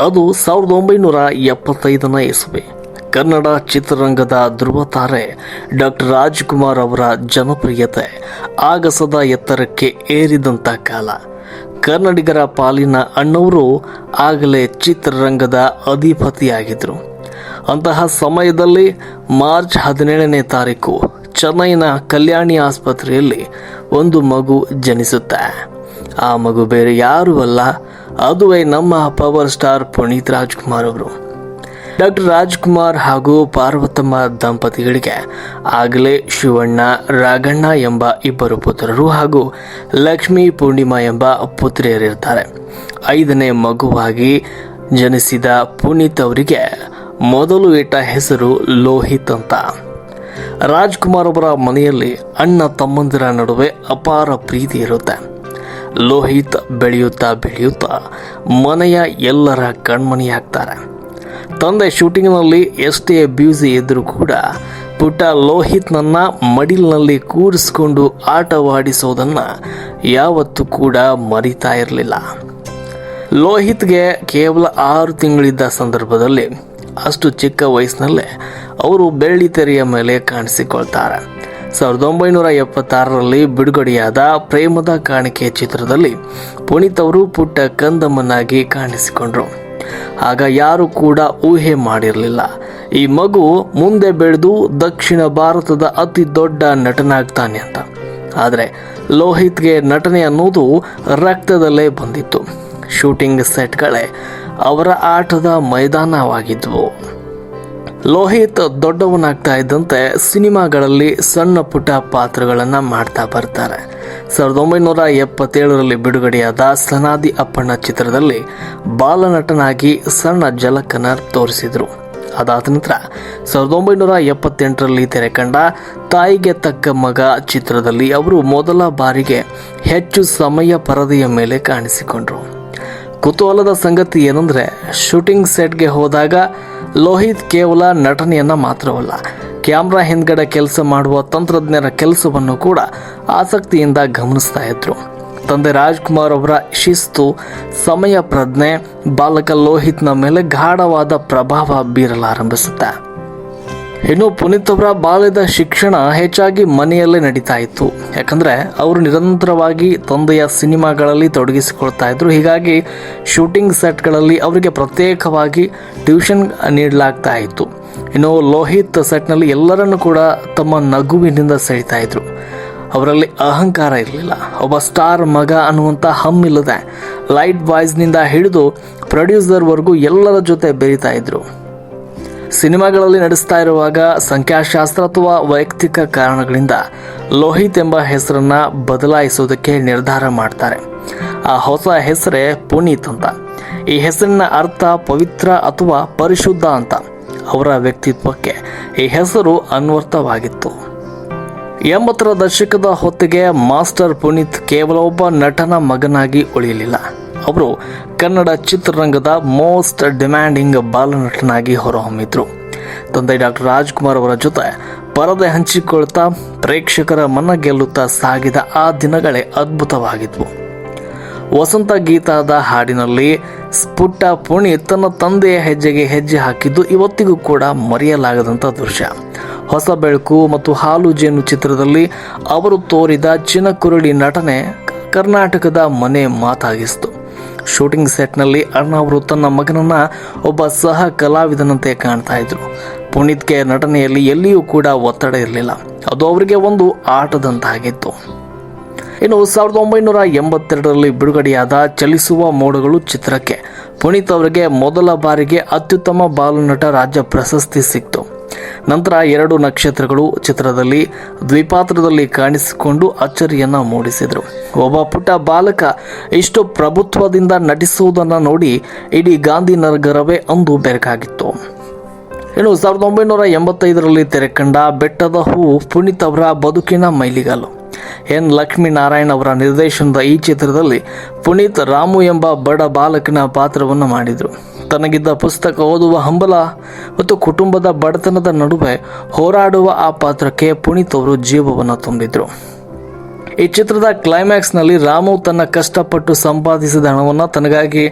ಅದು 1975ನೇ ಇಸವಿ. ಕನ್ನಡ ಚಿತ್ರರಂಗದ ಧ್ರುವ ತಾರೆ ಡಾಕ್ಟರ್ ರಾಜ್ಕುಮಾರ್ ಅವರ ಜನಪ್ರಿಯತೆ ಆಗಸದ ಎತ್ತರಕ್ಕೆ ಏರಿದಂಥ ಕಾಲ. ಕನ್ನಡಿಗರ ಪಾಲಿನ ಅಣ್ಣವರು ಆಗಲೇ ಚಿತ್ರರಂಗದ ಅಧಿಪತಿಯಾಗಿದ್ದರು. ಅಂತಹ ಸಮಯದಲ್ಲಿ ಮಾರ್ಚ್ 17ನೇ ತಾರೀಕು ಚೆನ್ನೈನ ಕಲ್ಯಾಣಿ ಆಸ್ಪತ್ರೆಯಲ್ಲಿ ಒಂದು ಮಗು ಜನಿಸುತ್ತೆ. ಆ ಮಗು ಬೇರೆ ಯಾರೂ ಅಲ್ಲ, ಅದುವೇ ನಮ್ಮ ಪವರ್ ಸ್ಟಾರ್ ಪುನೀತ್ ರಾಜ್ಕುಮಾರ್ ಅವರು. ಡಾಕ್ಟರ್ ರಾಜ್ಕುಮಾರ್ ಹಾಗೂ ಪಾರ್ವತಮ್ಮ ದಂಪತಿಗಳಿಗೆ ಆಗಲೇ ಶಿವಣ್ಣ, ರಾಘಣ್ಣ ಎಂಬ ಇಬ್ಬರು ಪುತ್ರರು ಹಾಗೂ ಲಕ್ಷ್ಮೀ ಪೂರ್ಣಿಮಾ ಎಂಬ ಪುತ್ರಿಯರಿರ್ತಾರೆ. 5ನೇ ಮಗುವಾಗಿ ಜನಿಸಿದ ಪುನೀತ್ ಅವರಿಗೆ ಮೊದಲು ಇಟ್ಟ ಹೆಸರು ಲೋಹಿತ್ ಅಂತ. ರಾಜ್ಕುಮಾರ್ ಅವರ ಮನೆಯಲ್ಲಿ ಅಣ್ಣ ತಮ್ಮಂದಿರ ನಡುವೆ ಅಪಾರ ಪ್ರೀತಿ ಇರುತ್ತೆ. ಲೋಹಿತ್ ಬೆಳೆಯುತ್ತಾ ಮನೆಯ ಎಲ್ಲರ ಕಣ್ಮಣಿಯಾಗ್ತಾರೆ. ತಂದೆ ಶೂಟಿಂಗ್ನಲ್ಲಿ ಎಷ್ಟೇ ಬ್ಯೂಸಿ ಇದ್ದರೂ ಕೂಡ ಪುಟ್ಟ ಲೋಹಿತ್ನನ್ನ ಮಡಿಲಿನಲ್ಲಿ ಕೂರಿಸಿಕೊಂಡು ಆಟವಾಡಿಸೋದನ್ನು ಯಾವತ್ತೂ ಕೂಡ ಮರಿತಾ ಇರಲಿಲ್ಲ. ಲೋಹಿತ್ಗೆ ಕೇವಲ 6 ತಿಂಗಳಿದ್ದ ಸಂದರ್ಭದಲ್ಲಿ, ಅಷ್ಟು ಚಿಕ್ಕ ವಯಸ್ಸಿನಲ್ಲೇ ಅವರು ಬೆಳ್ಳಿ ತೆರೆಯ ಮೇಲೆ ಕಾಣಿಸಿಕೊಳ್ತಾರೆ. 1976ರಲ್ಲಿ ಬಿಡುಗಡೆಯಾದ ಪ್ರೇಮದ ಕಾಣಿಕೆ ಚಿತ್ರದಲ್ಲಿ ಪುನೀತ್ ಅವರು ಪುಟ್ಟ ಕಂದಮ್ಮನಾಗಿ ಕಾಣಿಸಿಕೊಂಡ್ರು. ಆಗ ಯಾರು ಕೂಡ ಊಹೆ ಮಾಡಿರಲಿಲ್ಲ ಈ ಮಗು ಮುಂದೆ ಬೆಳೆದು ದಕ್ಷಿಣ ಭಾರತದ ಅತಿ ದೊಡ್ಡ ನಟನಾಗ್ತಾನೆ ಅಂತ. ಆದರೆ ಲೋಹಿತ್ಗೆ ನಟನೆ ಅನ್ನೋದು ರಕ್ತದಲ್ಲೇ ಬಂದಿತ್ತು. ಶೂಟಿಂಗ್ ಸೆಟ್ಗಳೇ ಅವರ ಆಟದ ಮೈದಾನವಾಗಿದ್ವು. ಲೋಹಿತ್ ದೊಡ್ಡವನಾಗ್ತಾ ಇದ್ದಂತೆ ಸಿನಿಮಾಗಳಲ್ಲಿ ಸಣ್ಣ ಪುಟ್ಟ ಪಾತ್ರಗಳನ್ನು ಮಾಡ್ತಾ ಬರ್ತಾರೆ. 1977ರಲ್ಲಿ ಬಿಡುಗಡೆಯಾದ ಸನಾದಿ ಅಪ್ಪಣ್ಣ ಚಿತ್ರದಲ್ಲಿ ಬಾಲನಟನಾಗಿ ಸಣ್ಣ ಝಲಕನ್ನ ತೋರಿಸಿದರು. ಅದಾದ ನಂತರ 1978ರಲ್ಲಿ ತೆರೆಕಂಡ ತಾಯಿಗೆ ತಕ್ಕ ಮಗ ಚಿತ್ರದಲ್ಲಿ ಅವರು ಮೊದಲ ಬಾರಿಗೆ ಹೆಚ್ಚು ಸಮಯ ಪರದೆಯ ಮೇಲೆ ಕಾಣಿಸಿಕೊಂಡರು. ಕುತೂಹಲದ ಸಂಗತಿ ಏನಂದ್ರೆ, ಶೂಟಿಂಗ್ ಸೆಟ್ಗೆ ಹೋದಾಗ ಲೋಹಿತ್ ಕೇವಲ ನಟನೆಯನ್ನ ಮಾತ್ರವಲ್ಲ, ಕ್ಯಾಮ್ರಾ ಹಿಂದ್ಗಡೆ ಕೆಲಸ ಮಾಡುವ ತಂತ್ರಜ್ಞರ ಕೆಲಸವನ್ನು ಕೂಡ ಆಸಕ್ತಿಯಿಂದ ಗಮನಿಸ್ತಾ ಇದ್ರು. ತಂದೆ ರಾಜ್ಕುಮಾರ್ ಅವರ ಶಿಸ್ತು, ಸಮಯ ಪ್ರಜ್ಞೆ ಬಾಲಕ ಲೋಹಿತ್ನ ಮೇಲೆ ಗಾಢವಾದ ಪ್ರಭಾವ ಬೀರಲಾರಂಭಿಸುತ್ತೆ. ಇನ್ನು ಪುನೀತ್ ಅವರ ಬಾಲ್ಯದ ಶಿಕ್ಷಣ ಹೆಚ್ಚಾಗಿ ಮನೆಯಲ್ಲೇ ನಡೀತಾ ಇತ್ತು. ಯಾಕಂದ್ರೆ ಅವರು ನಿರಂತರವಾಗಿ ತಂದೆಯ ಸಿನಿಮಾಗಳಲ್ಲಿ ತೊಡಗಿಸಿಕೊಳ್ತಾ ಇದ್ರು. ಹೀಗಾಗಿ ಶೂಟಿಂಗ್ ಸೆಟ್ಗಳಲ್ಲಿ ಅವರಿಗೆ ಪ್ರತ್ಯೇಕವಾಗಿ ಟ್ಯೂಷನ್ ನೀಡಲಾಗ್ತಾ ಇತ್ತು. ಇನ್ನು ಲೋಹಿತ್ ಸೆಟ್ನಲ್ಲಿ ಎಲ್ಲರನ್ನು ಕೂಡ ತಮ್ಮ ನಗುವಿನಿಂದ ಸೆಳೀತಾ ಇದ್ರು. ಅವರಲ್ಲಿ ಅಹಂಕಾರ ಇರಲಿಲ್ಲ. ಒಬ್ಬ ಸ್ಟಾರ್ ಮಗ ಅನ್ನುವಂಥ ಹಮ್ಮಿಲ್ಲದೆ ಲೈಟ್ ಬಾಯ್ಸ್ನಿಂದ ಹಿಡಿದು ಪ್ರೊಡ್ಯೂಸರ್ವರೆಗೂ ಎಲ್ಲರ ಜೊತೆ ಬೆರೀತಾ ಇದ್ರು. ಸಿನಿಮಾಗಳಲ್ಲಿ ನಡೆಸ್ತಾ ಇರುವಾಗ ಸಂಖ್ಯಾಶಾಸ್ತ್ರ ಅಥವಾ ವೈಯಕ್ತಿಕ ಕಾರಣಗಳಿಂದ ಲೋಹಿತ್ ಎಂಬ ಹೆಸರನ್ನ ಬದಲಾಯಿಸೋದಕ್ಕೆ ನಿರ್ಧಾರ ಮಾಡ್ತಾರೆ. ಆ ಹೊಸ ಹೆಸರೇ ಪುನೀತ್ ಅಂತ. ಈ ಹೆಸರಿನ ಅರ್ಥ ಪವಿತ್ರ ಅಥವಾ ಪರಿಶುದ್ಧ ಅಂತ. ಅವರ ವ್ಯಕ್ತಿತ್ವಕ್ಕೆ ಈ ಹೆಸರು ಅನ್ವರ್ಥವಾಗಿತ್ತು. 80ರ ದಶಕದ ಹೊತ್ತಿಗೆ ಮಾಸ್ಟರ್ ಪುನೀತ್ ಕೇವಲ ಒಬ್ಬ ನಟನ ಮಗನಾಗಿ ಉಳಿಯಲಿಲ್ಲ. ಅವರು ಕನ್ನಡ ಚಿತ್ರರಂಗದ ಮೋಸ್ಟ್ ಡಿಮ್ಯಾಂಡಿಂಗ್ ಬಾಲನಟನಾಗಿ ಹೊರಹೊಮ್ಮಿದ್ರು. ತಂದೆ ಡಾಕ್ಟರ್ ರಾಜ್ಕುಮಾರ್ ಅವರ ಜೊತೆ ಪರದೆ ಹಂಚಿಕೊಳ್ತಾ ಪ್ರೇಕ್ಷಕರ ಮನ ಗೆಲ್ಲುತ್ತಾ ಸಾಗಿದ ಆ ದಿನಗಳೇ ಅದ್ಭುತವಾಗಿದ್ವು. ವಸಂತ ಗೀತಾದ ಹಾಡಿನಲ್ಲಿ ಪುಟ್ಟ ಪುನೀತ್ ತನ್ನ ತಂದೆಯ ಹೆಜ್ಜೆಗೆ ಹೆಜ್ಜೆ ಹಾಕಿದ್ದು ಇವತ್ತಿಗೂ ಕೂಡ ಮರೆಯಲಾಗದಂಥ ದೃಶ್ಯ. ಹೊಸ ಬೆಳಕು ಮತ್ತು ಹಾಲು ಜೇನು ಚಿತ್ರದಲ್ಲಿ ಅವರು ತೋರಿದ ಚಿನಕುರುಳಿ ನಟನೆ ಕರ್ನಾಟಕದ ಮನೆ ಮಾತಾಗಿಸಿತು. ಶೂಟಿಂಗ್ ಸೆಟ್ನಲ್ಲಿ ಅಣ್ಣ ಅವರು ತನ್ನ ಮಗನನ್ನ ಒಬ್ಬ ಸಹ ಕಲಾವಿದನಂತೆ ಕಾಣ್ತಾ ಇದ್ರು. ಪುನೀತ್ಗೆ ನಟನೆಯಲ್ಲಿ ಎಲ್ಲಿಯೂ ಕೂಡ ಒತ್ತಡ ಇರಲಿಲ್ಲ. ಅದು ಅವರಿಗೆ ಒಂದು ಆಟದಂತಾಗಿತ್ತು. ಇನ್ನು 1982ರಲ್ಲಿ ಬಿಡುಗಡೆಯಾದ ಚಲಿಸುವ ಮೋಡಗಳು ಚಿತ್ರಕ್ಕೆ ಪುನೀತ್ ಅವರಿಗೆ ಮೊದಲ ಬಾರಿಗೆ ಅತ್ಯುತ್ತಮ ಬಾಲನಟ ರಾಜ್ಯ ಪ್ರಶಸ್ತಿ ಸಿಕ್ತು. ನಂತರ 2 ನಕ್ಷತ್ರಗಳು ಚಿತ್ರದಲ್ಲಿ ದ್ವಿಪಾತ್ರದಲ್ಲಿ ಕಾಣಿಸಿಕೊಂಡು ಅಚ್ಚರಿಯನ್ನ ಮೂಡಿಸಿದರು. ಒಬ್ಬ ಪುಟ್ಟ ಬಾಲಕ ಇಷ್ಟು ಪ್ರಭುತ್ವದಿಂದ ನಟಿಸುವುದನ್ನು ನೋಡಿ ಇಡೀ ಗಾಂಧಿನಗರವೇ ಅಂದು ಬೆರಗಾಗಿತ್ತು. ಇನ್ನು 1985ರಲ್ಲಿ ತೆರೆಕಂಡ ಬೆಟ್ಟದ ಹೂವು ಪುನೀತ್ ಅವರ ಬದುಕಿನ ಮೈಲಿಗಲ್ಲು. ಎನ್ ಲಕ್ಷ್ಮೀನಾರಾಯಣ್ ಅವರ ನಿರ್ದೇಶನದ ಈ ಚಿತ್ರದಲ್ಲಿ ಪುನೀತ್ ರಾಮು ಎಂಬ ಬಡ ಬಾಲಕನ ಪಾತ್ರವನ್ನು ಮಾಡಿದರು. ತನಗಿದ್ದ ಪುಸ್ತಕ ಓದುವ ಹಂಬಲ ಮತ್ತು ಕುಟುಂಬದ ಬಡತನದ ನಡುವೆ ಹೋರಾಡುವ ಆ ಪಾತ್ರಕ್ಕೆ ಪುನೀತ್ ಅವರು ಜೀವವನ್ನು ತುಂಬಿದ್ರು. ಈ ಚಿತ್ರದ ಕ್ಲೈಮ್ಯಾಕ್ಸ್ನಲ್ಲಿ ರಾಮು ತನ್ನ ಕಷ್ಟಪಟ್ಟು ಸಂಪಾದಿಸಿದ ಹಣವನ್ನು ತನಗಾಗಿ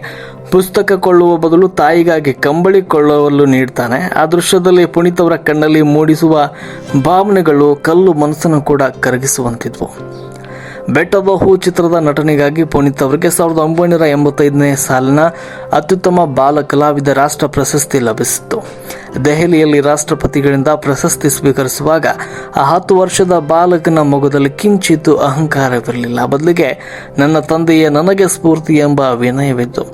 ಪುಸ್ತಕ ಕೊಳ್ಳುವ ಬದಲು ತಾಯಿಗಾಗಿ ಕಂಬಳಿ ಕೊಳ್ಳಲು ನೀಡ್ತಾನೆ. ಆ ದೃಶ್ಯದಲ್ಲಿ ಪುನೀತ್ ಅವರ ಕಣ್ಣಲ್ಲಿ ಮೂಡಿಸುವ ಭಾವನೆಗಳು ಕಲ್ಲು ಮನಸ್ಸನ್ನು ಕೂಡ ಕರಗಿಸುವಂತಿದ್ವು. ಬೆಟ್ಟದ ಹೂ ಚಿತ್ರದ ನಟನೆಗಾಗಿ ಪುನೀತ್ ಅವರಿಗೆ 1985ನೇ ಸಾಲಿನ ಅತ್ಯುತ್ತಮ ಬಾಲ ಕಲಾವಿದ ರಾಷ್ಟ್ರ ಪ್ರಶಸ್ತಿ ಲಭಿಸಿತ್ತು. ದೆಹಲಿಯಲ್ಲಿ ರಾಷ್ಟ್ರಪತಿಗಳಿಂದ ಪ್ರಶಸ್ತಿ ಸ್ವೀಕರಿಸುವಾಗ ಆ 10 ವರ್ಷದ ಬಾಲಕನ ಮೊಗದಲ್ಲಿ ಕಿಂಚಿತ್ತು ಅಹಂಕಾರವಿರಲಿಲ್ಲ. ಬದಲಿಗೆ ನನ್ನ ತಂದೆಯೇ ನನಗೆ ಸ್ಫೂರ್ತಿ ಎಂಬ ವಿನಯವಿತ್ತು.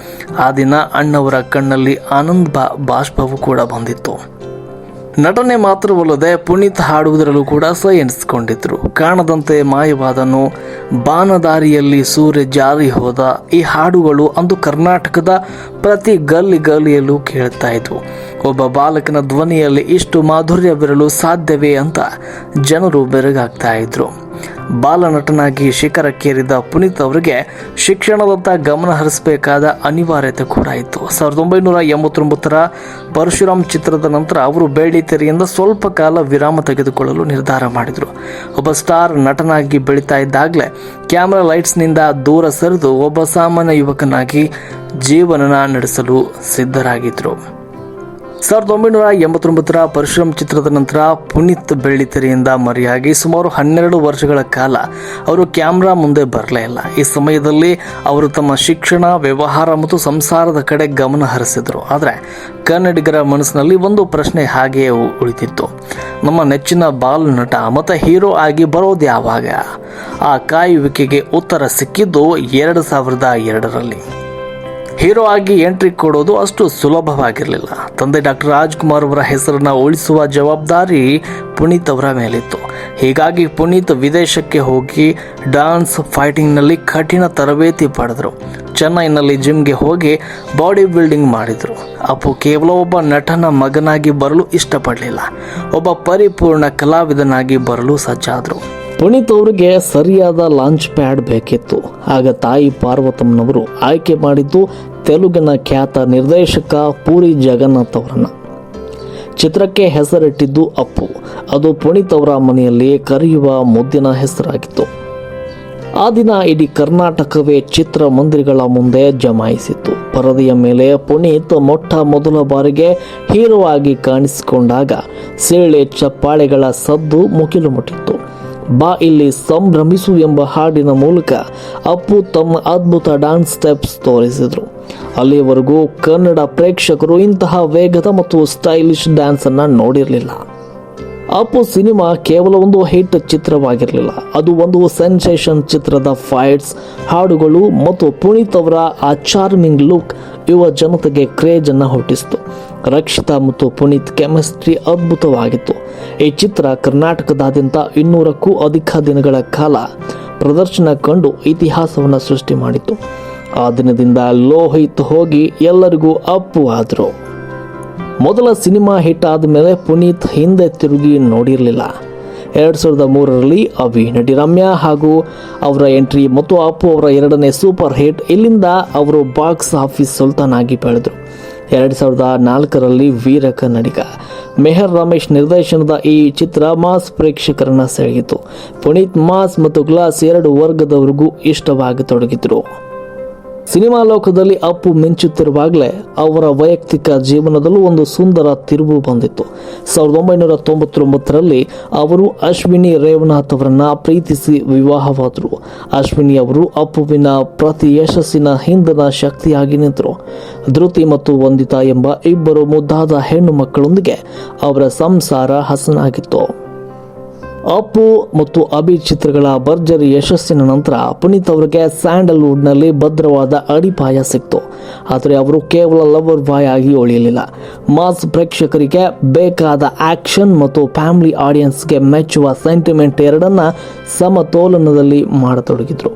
ಆ ದಿನ ಅಣ್ಣವರ ಕಣ್ಣಲ್ಲಿ ಆನಂದ ಬಾಷ್ಪವೂ ಕೂಡ ಬಂದಿತ್ತು. ನಟನೆ ಮಾತ್ರವಲ್ಲದೆ ಪುನೀತ್ ಹಾಡುವುದರಲ್ಲೂ ಕೂಡ ಸೈ ಎನಿಸಿಕೊಂಡಿದ್ರು. ಕಾಣದಂತೆ ಮಾಯವಾದನು, ಬಾನದಾರಿಯಲ್ಲಿ ಸೂರ್ಯ ಜಾರಿ ಹೋದ, ಈ ಹಾಡುಗಳು ಅಂದು ಕರ್ನಾಟಕದ ಪ್ರತಿ ಗಲ್ಲಿಯಲ್ಲೂ ಕೇಳ್ತಾ ಇದ್ವು. ಒಬ್ಬ ಬಾಲಕನ ಧ್ವನಿಯಲ್ಲಿ ಇಷ್ಟು ಮಾಧುರ್ಯವಿರಲು ಸಾಧ್ಯವೇ ಅಂತ ಜನರು ಬೆರಗಾಗ್ತಾ ಇದ್ರು. ಬಾಲನಟನಾಗಿ ಶಿಖರಕ್ಕೇರಿದ ಪುನೀತ್ ಅವರಿಗೆ ಶಿಕ್ಷಣದತ್ತ ಗಮನ ಹರಿಸಬೇಕಾದ ಅನಿವಾರ್ಯತೆ ಕೂಡ ಇತ್ತು. 1989ರ ಪರಶುರಾಮ್ ಚಿತ್ರದ ನಂತರ ಅವರು ಬೆಳ್ಳಿ ತೆರೆಯಿಂದ ಸ್ವಲ್ಪ ಕಾಲ ವಿರಾಮ ತೆಗೆದುಕೊಳ್ಳಲು ನಿರ್ಧಾರ ಮಾಡಿದರು. ಒಬ್ಬ ಸ್ಟಾರ್ ನಟನಾಗಿ ಬೆಳೀತಾ ಇದ್ದಾಗಲೇ ಕ್ಯಾಮ್ರಾ ಲೈಟ್ಸ್ನಿಂದ ದೂರ ಸರಿದು ಒಬ್ಬ ಸಾಮಾನ್ಯ ಯುವಕನಾಗಿ ಜೀವನ ನಡೆಸಲು ಸಿದ್ಧರಾಗಿದ್ದರು. 1989ರ ಪರಶುರಾಮ್ ಚಿತ್ರದ ನಂತರ ಪುನೀತ್ ಬೆಳ್ಳಿತೆರೆಯಿಂದ ಮರೆಯಾಗಿ ಸುಮಾರು 12 ವರ್ಷಗಳ ಕಾಲ ಅವರು ಕ್ಯಾಮ್ರಾ ಮುಂದೆ ಬರಲೇ ಇಲ್ಲ. ಈ ಸಮಯದಲ್ಲಿ ಅವರು ತಮ್ಮ ಶಿಕ್ಷಣ, ವ್ಯವಹಾರ ಮತ್ತು ಸಂಸಾರದ ಕಡೆ ಗಮನ ಹರಿಸಿದರು. ಆದರೆ ಕನ್ನಡಿಗರ ಮನಸ್ಸಿನಲ್ಲಿ ಒಂದು ಪ್ರಶ್ನೆ ಹಾಗೆಯೇ ಉಳಿತಿತ್ತು. ನಮ್ಮ ನೆಚ್ಚಿನ ಬಾಲ್ ನಟ ಮತ್ತು ಹೀರೋ ಆಗಿ ಬರೋದು ಯಾವಾಗ? ಆ ಕಾಯುವಿಕೆಗೆ ಉತ್ತರ ಸಿಕ್ಕಿದ್ದು 2002ರಲ್ಲಿ. ಹೀರೋ ಆಗಿ ಎಂಟ್ರಿ ಕೊಡೋದು ಅಷ್ಟು ಸುಲಭವಾಗಿರಲಿಲ್ಲ. ತಂದೆ ಡಾಕ್ಟರ್ ರಾಜ್ಕುಮಾರ್ ಅವರ ಹೆಸರನ್ನು ಉಳಿಸುವ ಜವಾಬ್ದಾರಿ ಪುನೀತ್ ಅವರ ಮೇಲಿತ್ತು. ಹೀಗಾಗಿ ಪುನೀತ್ ವಿದೇಶಕ್ಕೆ ಹೋಗಿ ಡಾನ್ಸ್, ಫೈಟಿಂಗ್ನಲ್ಲಿ ಕಠಿಣ ತರಬೇತಿ ಪಡೆದರು. ಚೆನ್ನೈನಲ್ಲಿ ಜಿಮ್ಗೆ ಹೋಗಿ ಬಾಡಿ ಬಿಲ್ಡಿಂಗ್ ಮಾಡಿದರು. ಅಪ್ಪು ಕೇವಲ ಒಬ್ಬ ನಟನ ಮಗನಾಗಿ ಬರಲು ಇಷ್ಟಪಡಲಿಲ್ಲ, ಒಬ್ಬ ಪರಿಪೂರ್ಣ ಕಲಾವಿದನಾಗಿ ಬರಲು ಸಜ್ಜಾದರು. ಪುನೀತ್ ಅವರಿಗೆ ಸರಿಯಾದ ಲಾಂಚ್ ಪ್ಯಾಡ್ ಬೇಕಿತ್ತು. ಆಗ ತಾಯಿ ಪಾರ್ವತಮ್ಮನವರು ಆಯ್ಕೆ ಮಾಡಿದ್ದು ತೆಲುಗಿನ ಖ್ಯಾತ ನಿರ್ದೇಶಕ ಪೂರಿ ಜಗನ್ನಾಥ್ ಅವರನ್ನು. ಚಿತ್ರಕ್ಕೆ ಹೆಸರಿಟ್ಟಿದ್ದು ಅಪ್ಪು. ಅದು ಪುನೀತ್ ಅವರ ಮನೆಯಲ್ಲಿ ಕರೆಯುವ ಮುದ್ದಿನ ಹೆಸರಾಗಿತ್ತು. ಆ ದಿನ ಇಡೀ ಕರ್ನಾಟಕವೇ ಚಿತ್ರಮಂದಿರಗಳ ಮುಂದೆ ಜಮಾಯಿಸಿತ್ತು. ಪರದೆಯ ಮೇಲೆ ಪುನೀತ್ ಮೊದಲ ಬಾರಿಗೆ ಹೀರೋ ಆಗಿ ಕಾಣಿಸಿಕೊಂಡಾಗ ಸೇಳೆ ಚಪ್ಪಾಳೆಗಳ ಸದ್ದು ಮುಗಿಲು ಮುಟ್ಟಿತ್ತು. ಬಾ ಇಲ್ಲಿ ಸಂಭ್ರಮಿಸು ಎಂಬ ಹಾಡಿನ ಮೂಲಕ ಅಪ್ಪು ತಮ್ಮ ಅದ್ಭುತ ಡ್ಯಾನ್ಸ್ ಸ್ಟೆಪ್ಸ್ ತೋರಿಸಿದರು. ಅಲ್ಲಿಯವರೆಗೂ ಕನ್ನಡ ಪ್ರೇಕ್ಷಕರು ಇಂತಹ ವೇಗದ ಮತ್ತು ಸ್ಟೈಲಿಶ್ ಡ್ಯಾನ್ಸ್ ಅನ್ನ ನೋಡಿರಲಿಲ್ಲ. ಅಪ್ಪು ಸಿನಿಮಾ ಕೇವಲ ಒಂದು ಹಿಟ್ ಚಿತ್ರವಾಗಿರಲಿಲ್ಲ, ಅದು ಒಂದು ಸೆನ್ಸೇಷನ್. ಚಿತ್ರದ ಫೈಟ್ಸ್, ಹಾಡುಗಳು ಮತ್ತು ಪುನೀತ್ ಅವರ ಆ ಚಾರ್ಮಿಂಗ್ ಲುಕ್ ಯುವ ಜನತೆಗೆ ಕ್ರೇಜ್ ಅನ್ನು ಹುಟ್ಟಿಸಿತು. ರಕ್ಷಿತಾ ಮತ್ತು ಪುನೀತ್ ಕೆಮಿಸ್ಟ್ರಿ ಅದ್ಭುತವಾಗಿತ್ತು. ಈ ಚಿತ್ರ ಕರ್ನಾಟಕದಾದ್ಯಂತ 200ಕ್ಕೂ ಅಧಿಕ ದಿನಗಳ ಕಾಲ ಪ್ರದರ್ಶನ ಕಂಡು ಇತಿಹಾಸವನ್ನು ಸೃಷ್ಟಿ ಮಾಡಿತು. ಆ ದಿನದಿಂದ ಲೋಹಿತ್ ಹೋಗಿ ಎಲ್ಲರಿಗೂ ಅಪ್ಪು ಆದರು. ಮೊದಲ ಸಿನಿಮಾ ಹಿಟ್ ಆದಮೇಲೆ ಪುನೀತ್ ಹಿಂದೆ ತಿರುಗಿ ನೋಡಿರಲಿಲ್ಲ. 2003ರಲ್ಲಿ ಅವಿ, ನಟಿ ರಮ್ಯಾ ಹಾಗೂ ಅವರ ಎಂಟ್ರಿ ಮತ್ತು ಅಪ್ಪು ಅವರ 2ನೇ ಸೂಪರ್ ಹಿಟ್. ಇಲ್ಲಿಂದ ಅವರು ಬಾಕ್ಸ್ ಆಫೀಸ್ ಸುಲ್ತಾನ್ ಆಗಿ ಬೆಳೆದರು. 2004ರಲ್ಲಿ ವೀರ ಕನ್ನಡಿಗ, ಮೆಹರ್ ರಮೇಶ್ ನಿರ್ದೇಶನದ ಈ ಚಿತ್ರ ಮಾಸ್ ಪ್ರೇಕ್ಷಕರನ್ನ ಸೆಳೆಯಿತು. ಪುನೀತ್ ಮಾಸ್ ಮತ್ತು ಕ್ಲಾಸ್ 2 ವರ್ಗದವರಿಗೂ ಇಷ್ಟವಾಗತೊಡಗಿದ್ರು. ಸಿನಿಮಾ ಲೋಕದಲ್ಲಿ ಅಪ್ಪು ಮಿಂಚುತ್ತಿರುವಾಗಲೇ ಅವರ ವೈಯಕ್ತಿಕ ಜೀವನದಲ್ಲೂ ಒಂದು ಸುಂದರ ತಿರುವು ಬಂದಿತ್ತು. 1999ರಲ್ಲಿ ಅವರು ಅಶ್ವಿನಿ ರೇವನಾಥ್ ಅವರನ್ನ ಪ್ರೀತಿಸಿ ವಿವಾಹವಾದರು. ಅಶ್ವಿನಿ ಅವರು ಅಪ್ಪುವಿನ ಪ್ರತಿ ಯಶಸ್ಸಿನ ಹಿಂದಿನ ಶಕ್ತಿಯಾಗಿ ನಿಂತರು. ಧೃತಿ ಮತ್ತು ವಂದಿತಾ ಎಂಬ 2 ಮುದ್ದಾದ ಹೆಣ್ಣು ಮಕ್ಕಳೊಂದಿಗೆ ಅವರ ಸಂಸಾರ ಹಸನಾಗಿತ್ತು. ಅಪ್ಪು ಮತ್ತು ಅಭಿ ಚಿತ್ರಗಳ ಭರ್ಜರಿ ಯಶಸ್ಸಿನ ನಂತರ ಪುನೀತ್ ಅವರಿಗೆ ಸ್ಯಾಂಡಲ್ವುಡ್ನಲ್ಲಿ ಭದ್ರವಾದ ಅಡಿಪಾಯ ಸಿಕ್ತು. ಆದರೆ ಅವರು ಕೇವಲ ಲವರ್ ಬಾಯ್ ಆಗಿ ಉಳಿಯಲಿಲ್ಲ. ಮಾಸ್ ಪ್ರೇಕ್ಷಕರಿಗೆ ಬೇಕಾದ ಆಕ್ಷನ್ ಮತ್ತು ಫ್ಯಾಮಿಲಿ ಆಡಿಯನ್ಸ್ಗೆ ಮೆಚ್ಚುವ ಸೆಂಟಿಮೆಂಟ್ ಎರಡನ್ನ ಸಮತೋಲನದಲ್ಲಿ ಮಾಡತೊಡಗಿದ್ರು.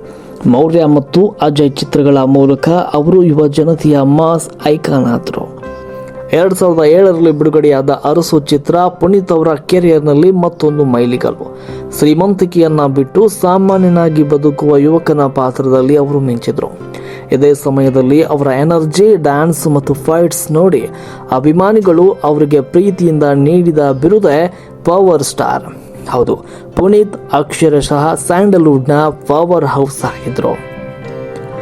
ಮೌರ್ಯ ಮತ್ತು ಅಜಯ್ ಚಿತ್ರಗಳ ಮೂಲಕ ಅವರು ಯುವ ಜನತೆಯ ಮಾಸ್ ಐಕಾನ್ ಆದರು. 2007ರಲ್ಲಿ ಬಿಡುಗಡೆಯಾದ ಅರಸು ಚಿತ್ರ ಪುನೀತ್ ಅವರ ಕೆರಿಯರ್ನಲ್ಲಿ ಮತ್ತೊಂದು ಮೈಲಿಗಲ್ಲು. ಶ್ರೀಮಂತಿಕೆಯನ್ನ ಬಿಟ್ಟು ಸಾಮಾನ್ಯನಾಗಿ ಬದುಕುವ ಯುವಕನ ಪಾತ್ರದಲ್ಲಿ ಅವರು ಮಿಂಚಿದ್ರು. ಇದೇ ಸಮಯದಲ್ಲಿ ಅವರ ಎನರ್ಜಿ, ಡ್ಯಾನ್ಸ್ ಮತ್ತು ಫೈಟ್ಸ್ ನೋಡಿ ಅಭಿಮಾನಿಗಳು ಅವರಿಗೆ ಪ್ರೀತಿಯಿಂದ ನೀಡಿದ ಬಿರುದೇ ಪವರ್ ಸ್ಟಾರ್. ಹೌದು, ಪುನೀತ್ ಅಕ್ಷರಶಃ ಸ್ಯಾಂಡಲ್ವುಡ್ನ ಪವರ್ ಹೌಸ್ ಆಗಿದ್ರು.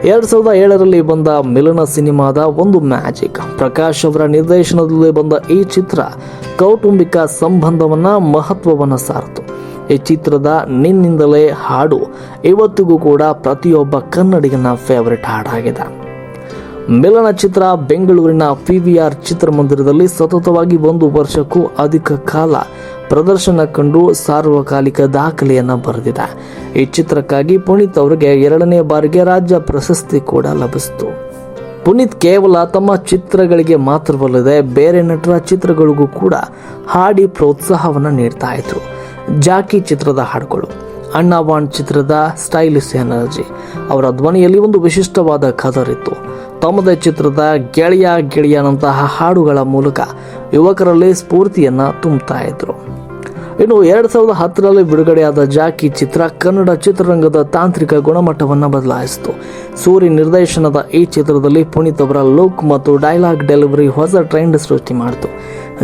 2007ರಲ್ಲಿ ಬಂದ ಮಿಲನ ಸಿನಿಮಾದ ಒಂದು ಮ್ಯಾಜಿಕ್. ಪ್ರಕಾಶ್ ಅವರ ನಿರ್ದೇಶನದಲ್ಲಿ ಬಂದ ಈ ಚಿತ್ರ ಕೌಟುಂಬಿಕ ಸಂಬಂಧವನ್ನ ಮಹತ್ವವನ್ನು ಸಾರಿತು. ಈ ಚಿತ್ರದ ನಿನ್ನಿಂದಲೇ ಹಾಡು ಇವತ್ತಿಗೂ ಕೂಡ ಪ್ರತಿಯೊಬ್ಬ ಕನ್ನಡಿಗನ ಫೇವರಿಟ್ ಹಾಡಾಗಿದೆ. ಮಿಲನ ಚಿತ್ರ ಬೆಂಗಳೂರಿನ PVR ಚಿತ್ರಮಂದಿರದಲ್ಲಿ ಸತತವಾಗಿ 1 ವರ್ಷಕ್ಕೂ ಅಧಿಕ ಕಾಲ ಪ್ರದರ್ಶನ ಕಂಡು ಸಾರ್ವಕಾಲಿಕ ದಾಖಲೆಯನ್ನು ಬರೆದಿದೆ. ಈ ಚಿತ್ರಕ್ಕಾಗಿ ಪುನೀತ್ ಅವರಿಗೆ 2ನೇ ಬಾರಿಗೆ ರಾಜ್ಯ ಪ್ರಶಸ್ತಿ ಕೂಡ ಲಭಿಸಿತು. ಪುನೀತ್ ಕೇವಲ ತಮ್ಮ ಚಿತ್ರಗಳಿಗೆ ಮಾತ್ರವಲ್ಲದೆ ಬೇರೆ ನಟರ ಚಿತ್ರಗಳಿಗೂ ಕೂಡ ಹಾಡಿ ಪ್ರೋತ್ಸಾಹವನ್ನು ನೀಡ್ತಾ ಇದ್ರು. ಜಾಕಿ ಚಿತ್ರದ ಹಾಡುಗಳು, ಅಣ್ಣ ಬಾಂಡ್ ಚಿತ್ರದ ಸ್ಟೈಲಿಶ್ ಎನರ್ಜಿ, ಅವರ ಧ್ವನಿಯಲ್ಲಿ ಒಂದು ವಿಶಿಷ್ಟವಾದ ಕದರಿತ್ತು. ತಮ್ಮದೇ ಚಿತ್ರದ ಗೆಳೆಯ ಗೆಳೆಯನಂತಹ ಹಾಡುಗಳ ಮೂಲಕ ಯುವಕರಲ್ಲಿ ಸ್ಫೂರ್ತಿಯನ್ನ ತುಂಬುತ್ತಾ ಇದ್ರು. ಇನ್ನು 2010ರಲ್ಲಿ ಬಿಡುಗಡೆಯಾದ ಜಾಕಿ ಚಿತ್ರ ಕನ್ನಡ ಚಿತ್ರರಂಗದ ತಾಂತ್ರಿಕ ಗುಣಮಟ್ಟವನ್ನು ಬದಲಾಯಿಸಿತು. ಸೂರಿ ನಿರ್ದೇಶನದ ಈ ಚಿತ್ರದಲ್ಲಿ ಪುನೀತ್ ಅವರ ಲುಕ್ ಮತ್ತು ಡೈಲಾಗ್ ಡೆಲಿವರಿ ಹೊಸ ಟ್ರೆಂಡ್ ಸೃಷ್ಟಿ ಮಾಡಿತು.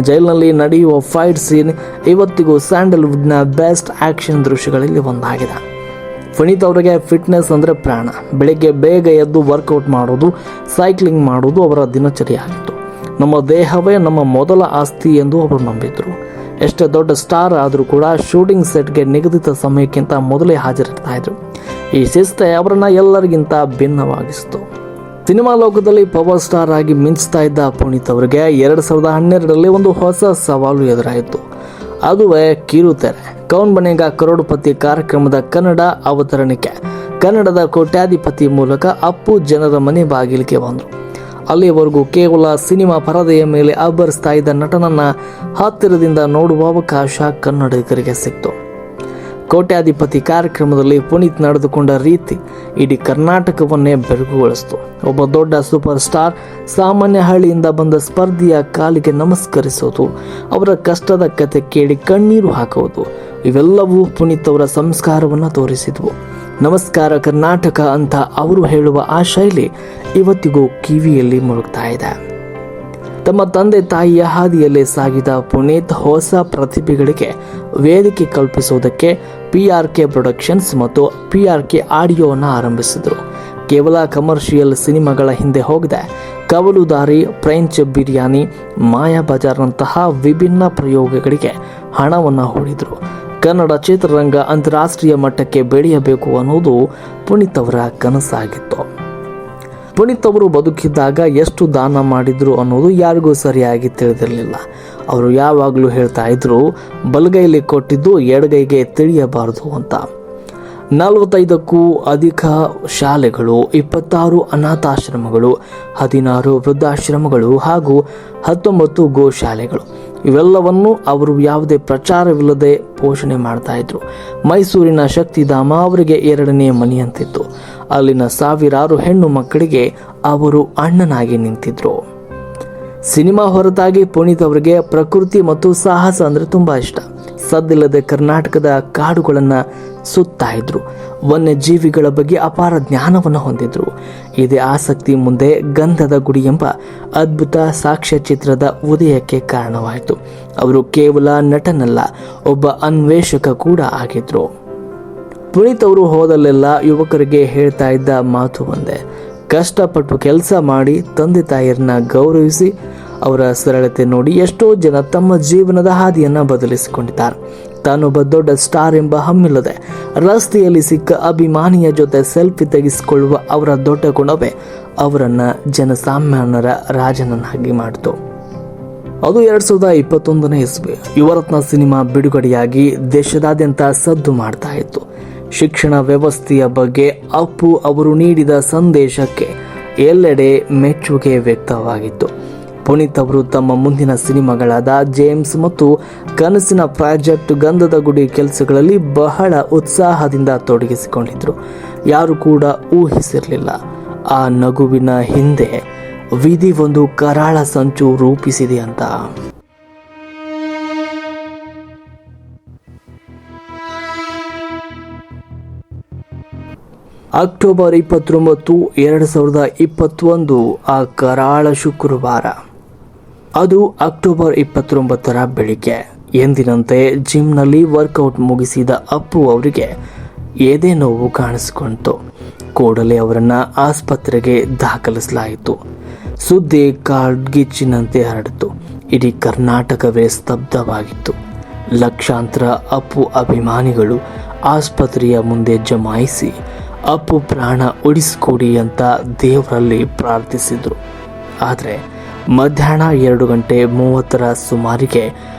ಜೈಲಿನಲ್ಲಿ ನಡೆಯುವ ಫೈಟ್ ಸೀನ್ ಇವತ್ತಿಗೂ ಸ್ಯಾಂಡಲ್ವುಡ್ನ ಬೆಸ್ಟ್ ಆಕ್ಷನ್ ದೃಶ್ಯಗಳಲ್ಲಿ ಒಂದಾಗಿದೆ. ಪುನೀತ್ ಅವರಿಗೆ ಫಿಟ್ನೆಸ್ ಅಂದರೆ ಪ್ರಾಣ. ಬೆಳಿಗ್ಗೆ ಬೇಗ ಎದ್ದು ವರ್ಕೌಟ್ ಮಾಡೋದು, ಸೈಕ್ಲಿಂಗ್ ಮಾಡೋದು ಅವರ ದಿನಚರಿ ಆಗಿತ್ತು. ನಮ್ಮ ದೇಹವೇ ನಮ್ಮ ಮೊದಲ ಆಸ್ತಿ ಎಂದು ಅವರು ನಂಬಿದ್ರು. ಎಷ್ಟೇ ದೊಡ್ಡ ಸ್ಟಾರ್ ಆದರೂ ಕೂಡ ಶೂಟಿಂಗ್ ಸೆಟ್ಗೆ ನಿಗದಿತ ಸಮಯಕ್ಕಿಂತ ಮೊದಲೇ ಹಾಜರಿರ್ತಾ ಇದ್ರು. ಈ ಶಿಸ್ತೆ ಅವರನ್ನ ಎಲ್ಲರಿಗಿಂತ ಭಿನ್ನವಾಗಿಸಿತು. ಸಿನಿಮಾ ಲೋಕದಲ್ಲಿ ಪವರ್ ಸ್ಟಾರ್ ಆಗಿ ಮಿಂಚ್ತಾ ಇದ್ದ ಪುನೀತ್ ಅವರಿಗೆ 2012ರಲ್ಲಿ ಒಂದು ಹೊಸ ಸವಾಲು ಎದುರಾಯಿತು. ಅದುವೇ ಕಿರುತೆರೆ. ಕೌನ್ ಬನೇಗಾ ಕರೋಡ್ಪತಿ ಕಾರ್ಯಕ್ರಮದ ಕನ್ನಡ ಅವತರಣಿಕೆ. ಕನ್ನಡದ ಕೋಟ್ಯಾಧಿಪತಿ ಮೂಲಕ ಅಪ್ಪು ಜನರ ಮನೆ ಬಾಗಿಲಿಗೆ ಬಂದರು. ಅಲ್ಲಿಯವರೆಗೂ ಕೇವಲ ಸಿನಿಮಾ ಪರದೆಯ ಮೇಲೆ ಅಬ್ಬರಿಸ್ತಾ ಇದ್ದ ನಟನನ್ನ ಹತ್ತಿರದಿಂದ ನೋಡುವ ಅವಕಾಶ ಕನ್ನಡಿಗರಿಗೆ ಸಿಕ್ತು. ಕೋಟ್ಯಾಧಿಪತಿ ಕಾರ್ಯಕ್ರಮದಲ್ಲಿ ಪುನೀತ್ ನಡೆದುಕೊಂಡ ರೀತಿ ಇಡೀ ಕರ್ನಾಟಕವನ್ನೇ ಬೆರಗುಗೊಳಿಸಿತು. ಒಬ್ಬ ದೊಡ್ಡ ಸೂಪರ್ ಸ್ಟಾರ್ ಸಾಮಾನ್ಯ ಹಳ್ಳಿಯಿಂದ ಬಂದ ಸ್ಪರ್ಧಿಯ ಕಾಲಿಗೆ ನಮಸ್ಕರಿಸೋದು, ಅವರ ಕಷ್ಟದ ಕತೆ ಕೇಳಿ ಕಣ್ಣೀರು ಹಾಕುವುದು, ಇವೆಲ್ಲವೂ ಪುನೀತ್ ಅವರ ಸಂಸ್ಕಾರವನ್ನು ತೋರಿಸಿದ್ವು. ನಮಸ್ಕಾರ ಕರ್ನಾಟಕ ಅಂತ ಅವರು ಹೇಳುವ ಆ ಶೈಲಿ ಇವತ್ತಿಗೂ ಕಿವಿಯಲ್ಲಿ ಮುಳುಗ್ತಾ ಇದೆ. ತಮ್ಮ ತಂದೆ ತಾಯಿಯ ಹಾದಿಯಲ್ಲೇ ಸಾಗಿದ ಪುನೀತ್ ಹೊಸ ಪ್ರತಿಭೆಗಳಿಗೆ ವೇದಿಕೆ ಕಲ್ಪಿಸುವುದಕ್ಕೆ PRK ಪ್ರೊಡಕ್ಷನ್ಸ್ ಮತ್ತು PRK ಆಡಿಯೋವನ್ನು ಆರಂಭಿಸಿದರು. ಕೇವಲ ಕಮರ್ಷಿಯಲ್ ಸಿನಿಮಾಗಳ ಹಿಂದೆ ಹೋಗದೆ ಕವಲುದಾರಿ, ಫ್ರೆಂಚ್ ಬಿರಿಯಾನಿ, ಮಾಯಾ ಬಜಾರ್ನಂತಹ ವಿಭಿನ್ನ ಪ್ರಯೋಗಗಳಿಗೆ ಹಣವನ್ನು ಹೂಡಿದರು. ಕನ್ನಡ ಚಿತ್ರರಂಗ ಅಂತಾರಾಷ್ಟ್ರೀಯ ಮಟ್ಟಕ್ಕೆ ಬೆಳೆಯಬೇಕು ಅನ್ನೋದು ಪುನೀತ್ ಅವರ ಕನಸಾಗಿತ್ತು. ಪುನೀತ್ ಅವರು ಬದುಕಿದ್ದಾಗ ಎಷ್ಟು ದಾನ ಮಾಡಿದ್ರು ಅನ್ನೋದು ಯಾರಿಗೂ ಸರಿಯಾಗಿ ತಿಳಿದಿರಲಿಲ್ಲ. ಅವರು ಯಾವಾಗಲೂ ಹೇಳ್ತಾ ಇದ್ರು, ಬಲಗೈಲಿ ಕೊಟ್ಟಿದ್ದು ಎಡಗೈಗೆ ತಿಳಿಯಬಾರದು ಅಂತ. 45ಕ್ಕೂ ಅಧಿಕ ಶಾಲೆಗಳು, 26 ಅನಾಥಾಶ್ರಮಗಳು, 16 ವೃದ್ಧಾಶ್ರಮಗಳು ಹಾಗೂ 19 ಗೋಶಾಲೆಗಳು, ಇವೆಲ್ಲವನ್ನು ಅವರು ಯಾವುದೇ ಪ್ರಚಾರವಿಲ್ಲದೆ ಪೋಷಣೆ ಮಾಡ್ತಾ ಇದ್ರು. ಮೈಸೂರಿನ ಶಕ್ತಿಧಾಮ ಅವರಿಗೆ 2ನೇ ಮನೆಯಂತಿತ್ತು. ಅಲ್ಲಿನ ಸಾವಿರಾರು ಹೆಣ್ಣು ಮಕ್ಕಳಿಗೆ ಅವರು ಅಣ್ಣನಾಗಿ ನಿಂತಿದ್ರು. ಸಿನಿಮಾ ಹೊರತಾಗಿ ಪುನೀತ್ ಅವರಿಗೆ ಪ್ರಕೃತಿ ಮತ್ತು ಸಾಹಸ ಅಂದರೆ ತುಂಬ ಇಷ್ಟ. ಸದ್ದಿಲ್ಲದೆ ಕರ್ನಾಟಕದ ಕಾಡುಗಳನ್ನು ಸುತ್ತಾ ಇದ್ರು. ವನ್ಯಜೀವಿಗಳ ಬಗ್ಗೆ ಅಪಾರ ಜ್ಞಾನವನ್ನು ಹೊಂದಿದ್ರು. ಇದೇ ಆಸಕ್ತಿ ಮುಂದೆ ಗಂಧದ ಗುಡಿ ಎಂಬ ಅದ್ಭುತ ಸಾಕ್ಷ್ಯಚಿತ್ರದ ಉದಯಕ್ಕೆ ಕಾರಣವಾಯಿತು. ಅವರು ಕೇವಲ ನಟನಲ್ಲ, ಒಬ್ಬ ಅನ್ವೇಷಕ ಕೂಡ ಆಗಿದ್ರು. ಪುನೀತ್ ಅವರು ಹೋದಲ್ಲೆಲ್ಲ ಯುವಕರಿಗೆ ಹೇಳ್ತಾ ಇದ್ದ ಮಾತು ಒಂದೇ: ಕಷ್ಟಪಟ್ಟು ಕೆಲಸ ಮಾಡಿ ತಂದೆ ತಾಯಿಯರನ್ನ ಗೌರವಿಸಿ. ಅವರ ಸರಳತೆ ನೋಡಿ ಎಷ್ಟೋ ಜನ ತಮ್ಮ ಜೀವನದ ಹಾದಿಯನ್ನು ಬದಲಿಸಿಕೊಂಡಿದ್ದಾರೆ. ತಾನೊಬ್ಬ ದೊಡ್ಡ ಸ್ಟಾರ್ ಎಂಬ ಹಮ್ಮಿಲ್ಲದೆ ರಸ್ತೆಯಲ್ಲಿ ಸಿಕ್ಕ ಅಭಿಮಾನಿಯ ಜೊತೆ ಸೆಲ್ಫಿ ತೆಗೆಸಿಕೊಳ್ಳುವ ಅವರ ದೊಡ್ಡ ಗುಣವೇ ಅವರನ್ನ ಜನಸಾಮಾನ್ಯರ ರಾಜನನ್ನಾಗಿ ಮಾಡಿತು. ಅದು 2021ನೇ ಇಸ್ವಿ. ಯುವರತ್ನ ಸಿನಿಮಾ ಬಿಡುಗಡೆಯಾಗಿ ದೇಶದಾದ್ಯಂತ ಸದ್ದು ಮಾಡ್ತಾ ಇತ್ತು. ಶಿಕ್ಷಣ ವ್ಯವಸ್ಥೆಯ ಬಗ್ಗೆ ಅಪ್ಪು ಅವರು ನೀಡಿದ ಸಂದೇಶಕ್ಕೆ ಎಲ್ಲೆಡೆ ಮೆಚ್ಚುಗೆ ವ್ಯಕ್ತವಾಗಿತ್ತು. ಪುನೀತ್ ಅವರು ತಮ್ಮ ಮುಂದಿನ ಸಿನಿಮಾಗಳಾದ ಜೇಮ್ಸ್ ಮತ್ತು ಕನಸಿನ ಪ್ರಾಜೆಕ್ಟ್ ಗಂಧದ ಗುಡಿ ಕೆಲಸಗಳಲ್ಲಿ ಬಹಳ ಉತ್ಸಾಹದಿಂದ ತೊಡಗಿಸಿಕೊಂಡಿದ್ರು. ಯಾರು ಕೂಡ ಊಹಿಸಿರಲಿಲ್ಲ ಆ ನಗುವಿನ ಹಿಂದೆ ವಿಧಿ ಒಂದು ಕರಾಳ ಸಂಚು ರೂಪಿಸಿದೆ ಅಂತ. ಅಕ್ಟೋಬರ್ 29, 2021 ಆ ಕರಾಳ ಶುಕ್ರವಾರ. ಅದು ಅಕ್ಟೋಬರ್ 29ರ ಬೆಳಿಗ್ಗೆ. ಎಂದಿನಂತೆ ಜಿಮ್ನಲ್ಲಿ ವರ್ಕೌಟ್ ಮುಗಿಸಿದ ಅಪ್ಪು ಅವರಿಗೆ ಎದೆ ನೋವು ಕಾಣಿಸಿಕೊಂಡಿತು. ಕೂಡಲೇ ಅವರನ್ನು ಆಸ್ಪತ್ರೆಗೆ ದಾಖಲಿಸಲಾಯಿತು. ಸುದ್ದಿ ಕಾಡ್ಗಿಚ್ಚಿನಂತೆ ಹರಡಿತು. ಇಡೀ ಕರ್ನಾಟಕವೇ ಸ್ತಬ್ಧವಾಗಿತ್ತು. ಲಕ್ಷಾಂತರ ಅಪ್ಪು ಅಭಿಮಾನಿಗಳು ಆಸ್ಪತ್ರೆಯ ಮುಂದೆ ಜಮಾಯಿಸಿ ಅಪ್ಪು ಪ್ರಾಣ ಉಳಿಸಿಕೊಡಿ ಅಂತ ದೇವರಲ್ಲಿ ಪ್ರಾರ್ಥಿಸಿದರು. ಆದರೆ ಮಧ್ಯಾಹ್ನ 2:30 ಸುಮಾರಿಗೆ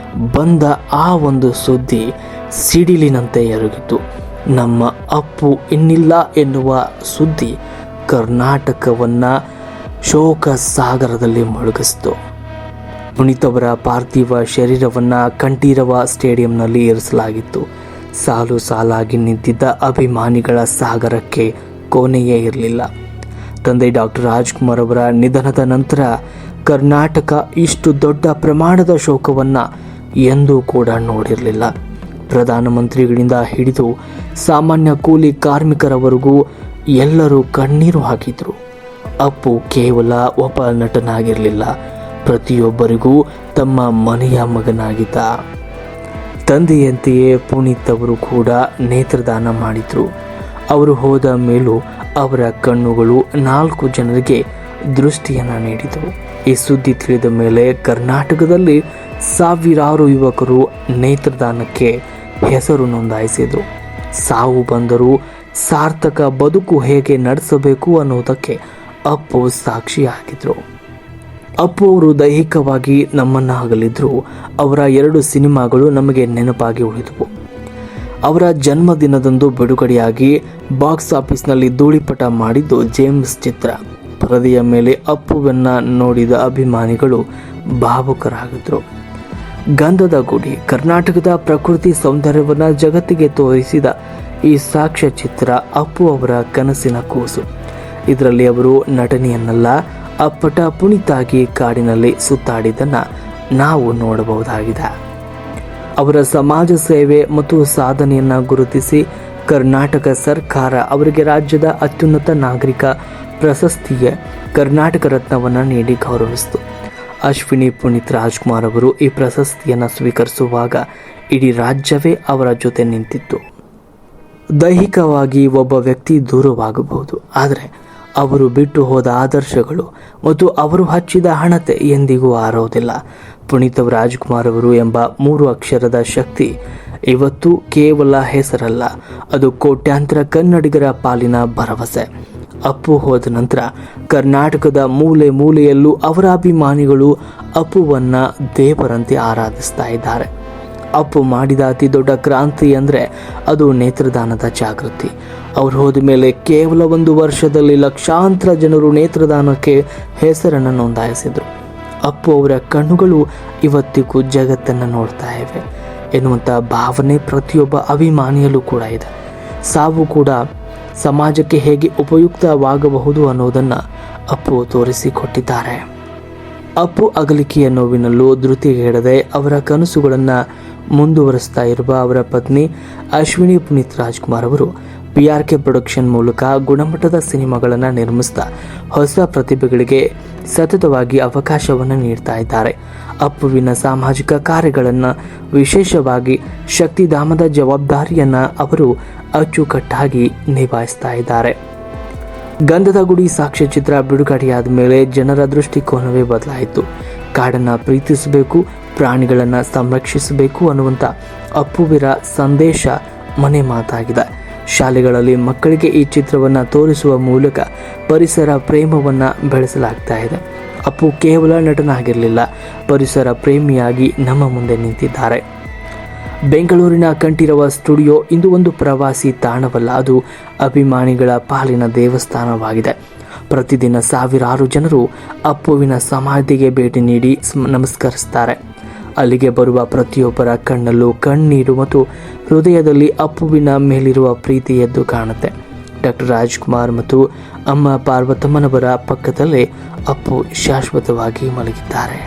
ಬಂದ ಆ ಒಂದು ಸುದ್ದಿ ಸಿಡಿಲಿನಂತೆ ಎರಗಿತು. ನಮ್ಮ ಅಪ್ಪು ಇನ್ನಿಲ್ಲ ಎನ್ನುವ ಸುದ್ದಿ ಕರ್ನಾಟಕವನ್ನು ಶೋಕ ಸಾಗರದಲ್ಲಿ ಮುಳುಗಿಸಿತು. ಪುನೀತ್ ಅವರ ಪಾರ್ಥಿವ ಶರೀರವನ್ನು ಕಂಠೀರವ ಸ್ಟೇಡಿಯಂನಲ್ಲಿ ಇರಿಸಲಾಗಿತ್ತು. ಸಾಲು ಸಾಲಾಗಿ ನಿಂತಿದ್ದ ಅಭಿಮಾನಿಗಳ ಸಾಗರಕ್ಕೆ ಕೊನೆಯೇ ಇರಲಿಲ್ಲ. ತಂದೆ ಡಾಕ್ಟರ್ ರಾಜ್ಕುಮಾರ್ ಅವರ ನಿಧನದ ನಂತರ ಕರ್ನಾಟಕ ಇಷ್ಟು ದೊಡ್ಡ ಪ್ರಮಾಣದ ಶೋಕವನ್ನು ಎಂದೂ ಕೂಡ ನೋಡಿರಲಿಲ್ಲ. ಪ್ರಧಾನಮಂತ್ರಿಗಳಿಂದ ಹಿಡಿದು ಸಾಮಾನ್ಯ ಕೂಲಿ ಕಾರ್ಮಿಕರವರೆಗೂ ಎಲ್ಲರೂ ಕಣ್ಣೀರು ಹಾಕಿದರು. ಅಪ್ಪು ಕೇವಲ ಒಬ್ಬ ನಟನಾಗಿರಲಿಲ್ಲ, ಪ್ರತಿಯೊಬ್ಬರಿಗೂ ತಮ್ಮ ಮನೆಯ ಮಗನಾಗಿದ್ದ. ತಂದೆಯಂತೆಯೇ ಪುನೀತ್ ಅವರು ಕೂಡ ನೇತ್ರದಾನ ಮಾಡಿದರು. ಅವರು ಹೋದ ಮೇಲೂ ಅವರ ಕಣ್ಣುಗಳು 4 ಜನರಿಗೆ ದೃಷ್ಟಿಯನ್ನು ನೀಡಿದವು. ಈ ಸುದ್ದಿ ತಿಳಿದ ಮೇಲೆ ಕರ್ನಾಟಕದಲ್ಲಿ ಸಾವಿರಾರು ಯುವಕರು ನೇತ್ರದಾನಕ್ಕೆ ಹೆಸರು ನೋಂದಾಯಿಸಿದರು. ಸಾವು ಬಂದರೂ ಸಾರ್ಥಕ ಬದುಕು ಹೇಗೆ ನಡೆಸಬೇಕು ಅನ್ನೋದಕ್ಕೆ ಅಪ್ಪು ಸಾಕ್ಷಿಯಾಗಿದ್ದರು. ಅಪ್ಪು ಅವರು ದೈಹಿಕವಾಗಿ ನಮ್ಮನ್ನು ಅಗಲಿದ್ರು. ಅವರ 2 ಸಿನಿಮಾಗಳು ನಮಗೆ ನೆನಪಾಗಿ ಉಳಿದವು. ಅವರ ಜನ್ಮದಿನದಂದು ಬಿಡುಗಡೆಯಾಗಿ ಬಾಕ್ಸ್ ಆಫೀಸ್ನಲ್ಲಿ ಧೂಳಿಪಟ ಮಾಡಿದ್ದು ಜೇಮ್ಸ್ ಚಿತ್ರ. ಪರದೆಯ ಮೇಲೆ ಅಪ್ಪುವನ್ನು ನೋಡಿದ ಅಭಿಮಾನಿಗಳು ಭಾವುಕರಾಗಿದ್ರು. ಗಂಧದ ಗುಡಿ ಕರ್ನಾಟಕದ ಪ್ರಕೃತಿ ಸೌಂದರ್ಯವನ್ನು ಜಗತ್ತಿಗೆ ತೋರಿಸಿದ ಈ ಸಾಕ್ಷ್ಯ ಚಿತ್ರ ಅಪ್ಪು ಅವರ ಕನಸಿನ ಕೂಸು. ಇದರಲ್ಲಿ ಅವರು ನಟನೆಯನ್ನಲ್ಲ, ಅಪ್ಪಟ ಪುನೀತಾಗಿ ಕಾಡಿನಲ್ಲಿ ಸುತ್ತಾಡಿದ್ದನ್ನು ನಾವು ನೋಡಬಹುದಾಗಿದೆ. ಅವರ ಸಮಾಜ ಸೇವೆ ಮತ್ತು ಸಾಧನೆಯನ್ನು ಗುರುತಿಸಿ ಕರ್ನಾಟಕ ಸರ್ಕಾರ ಅವರಿಗೆ ರಾಜ್ಯದ ಅತ್ಯುನ್ನತ ನಾಗರಿಕ ಪ್ರಶಸ್ತಿಯ ಕರ್ನಾಟಕ ರತ್ನವನ್ನು ನೀಡಿ ಗೌರವಿಸಿತು. ಅಶ್ವಿನಿ ಪುನೀತ್ ರಾಜ್ಕುಮಾರ್ ಅವರು ಈ ಪ್ರಶಸ್ತಿಯನ್ನು ಸ್ವೀಕರಿಸುವಾಗ ಇಡೀ ರಾಜ್ಯವೇ ಅವರ ಜೊತೆ ನಿಂತಿತ್ತು. ದೈಹಿಕವಾಗಿ ಒಬ್ಬ ವ್ಯಕ್ತಿ ದೂರವಾಗಬಹುದು, ಆದರೆ ಅವರು ಬಿಟ್ಟು ಹೋದ ಆದರ್ಶಗಳು ಮತ್ತು ಅವರು ಹಚ್ಚಿದ ಹಣತೆ ಎಂದಿಗೂ ಆರೋದಿಲ್ಲ. ಪುನೀತ್ ರಾಜ್ಕುಮಾರ್ ಅವರು ಎಂಬ 3 ಅಕ್ಷರದ ಶಕ್ತಿ ಇವತ್ತು ಕೇವಲ ಹೆಸರಲ್ಲ, ಅದು ಕೋಟ್ಯಾಂತರ ಕನ್ನಡಿಗರ ಪಾಲಿನ ಭರವಸೆ. ಅಪ್ಪು ಹೋದ ನಂತರ ಕರ್ನಾಟಕದ ಮೂಲೆ ಮೂಲೆಯಲ್ಲೂ ಅವರ ಅಭಿಮಾನಿಗಳು ಅಪ್ಪುವನ್ನು ದೇವರಂತೆ ಆರಾಧಿಸ್ತಾ ಇದ್ದಾರೆ. ಅಪ್ಪು ಮಾಡಿದ ಅತಿ ದೊಡ್ಡ ಕ್ರಾಂತಿ ಅಂದರೆ ಅದು ನೇತ್ರದಾನದ ಜಾಗೃತಿ. ಅವರು ಹೋದ ಮೇಲೆ ಕೇವಲ 1 ವರ್ಷದಲ್ಲಿ ಲಕ್ಷಾಂತರ ಜನರು ನೇತ್ರದಾನಕ್ಕೆ ಹೆಸರನ್ನು ನೋಂದಾಯಿಸಿದರು. ಅಪ್ಪು ಅವರ ಕಣ್ಣುಗಳು ಇವತ್ತಿಗೂ ಜಗತ್ತನ್ನು ನೋಡ್ತಾ ಇವೆ ಎನ್ನುವಂಥ ಭಾವನೆ ಪ್ರತಿಯೊಬ್ಬ ಅಭಿಮಾನಿಯಲ್ಲೂ ಕೂಡ ಇದೆ. ಸಾವು ಕೂಡ ಸಮಾಜಕ್ಕೆ ಹೇಗೆ ಉಪಯುಕ್ತವಾಗಬಹುದು ಅನ್ನೋದನ್ನು ಅಪ್ಪು ತೋರಿಸಿಕೊಟ್ಟಿದ್ದಾರೆ. ಅಪ್ಪು ಅಗಲಿಕೆಯ ನೋವಿನಲ್ಲೂ ಧೃತಿಗೆಡದೆ ಅವರ ಕನಸುಗಳನ್ನು ಮುಂದುವರಿಸ್ತಾ ಇರುವ ಅವರ ಪತ್ನಿ ಅಶ್ವಿನಿ ಪುನೀತ್ ರಾಜ್ಕುಮಾರ್ ಅವರು PRK ಪ್ರೊಡಕ್ಷನ್ ಮೂಲಕ ಗುಣಮಟ್ಟದ ಸಿನಿಮಾಗಳನ್ನು ನಿರ್ಮಿಸ್ತಾ ಹೊಸ ಪ್ರತಿಭೆಗಳಿಗೆ ಸತತವಾಗಿ ಅವಕಾಶವನ್ನು ನೀಡ್ತಾ ಇದ್ದಾರೆ. ಅಪ್ಪುವಿನ ಸಾಮಾಜಿಕ ಕಾರ್ಯಗಳನ್ನು, ವಿಶೇಷವಾಗಿ ಶಕ್ತಿಧಾಮದ ಜವಾಬ್ದಾರಿಯನ್ನು ಅವರು ಅಚ್ಚುಕಟ್ಟಾಗಿ ನಿಭಾಯಿಸ್ತಾ ಇದ್ದಾರೆ. ಗಂಧದ ಗುಡಿ ಸಾಕ್ಷ್ಯಚಿತ್ರ ಬಿಡುಗಡೆಯಾದ ಮೇಲೆ ಜನರ ದೃಷ್ಟಿಕೋನವೇ ಬದಲಾಯಿತು. ಕಾಡನ್ನು ಪ್ರೀತಿಸಬೇಕು, ಪ್ರಾಣಿಗಳನ್ನು ಸಂರಕ್ಷಿಸಬೇಕು ಅನ್ನುವಂಥ ಅಪ್ಪುವಿರ ಸಂದೇಶ ಮನೆ ಮಾತಾಗಿದೆ. ಶಾಲೆಗಳಲ್ಲಿ ಮಕ್ಕಳಿಗೆ ಈ ಚಿತ್ರವನ್ನು ತೋರಿಸುವ ಮೂಲಕ ಪರಿಸರ ಪ್ರೇಮವನ್ನು ಬೆಳೆಸಲಾಗ್ತಾ ಇದೆ. ಅಪ್ಪು ಕೇವಲ ನಟನಾಗಿರಲಿಲ್ಲ, ಪರಿಸರ ಪ್ರೇಮಿಯಾಗಿ ನಮ್ಮ ಮುಂದೆ ನಿಂತಿದ್ದಾರೆ. ಬೆಂಗಳೂರಿನ ಕಂಠೀರವ ಸ್ಟುಡಿಯೋ ಇಂದು ಒಂದು ಪ್ರವಾಸಿ ತಾಣವಲ್ಲ, ಅದು ಅಭಿಮಾನಿಗಳ ಪಾಲಿನ ದೇವಸ್ಥಾನವಾಗಿದೆ. ಪ್ರತಿದಿನ ಸಾವಿರಾರು ಜನರು ಅಪ್ಪುವಿನ ಸಮಾಧಿಗೆ ಭೇಟಿ ನೀಡಿ ನಮಸ್ಕರಿಸ್ತಾರೆ. ಅಲ್ಲಿಗೆ ಬರುವ ಪ್ರತಿಯೊಬ್ಬರ ಕಣ್ಣಲ್ಲೂ ಕಣ್ಣೀರು ಮತ್ತು ಹೃದಯದಲ್ಲಿ ಅಪ್ಪುವಿನ ಮೇಲಿರುವ ಪ್ರೀತಿ ಎದ್ದು ಕಾಣುತ್ತೆ. ಡಾಕ್ಟರ್ ರಾಜ್ಕುಮಾರ್ ಮತ್ತು ಅಮ್ಮ ಪಾರ್ವತಮ್ಮನವರ ಪಕ್ಕದಲ್ಲೇ ಅಪ್ಪು ಶಾಶ್ವತವಾಗಿ ಮಲಗಿದ್ದಾರೆ.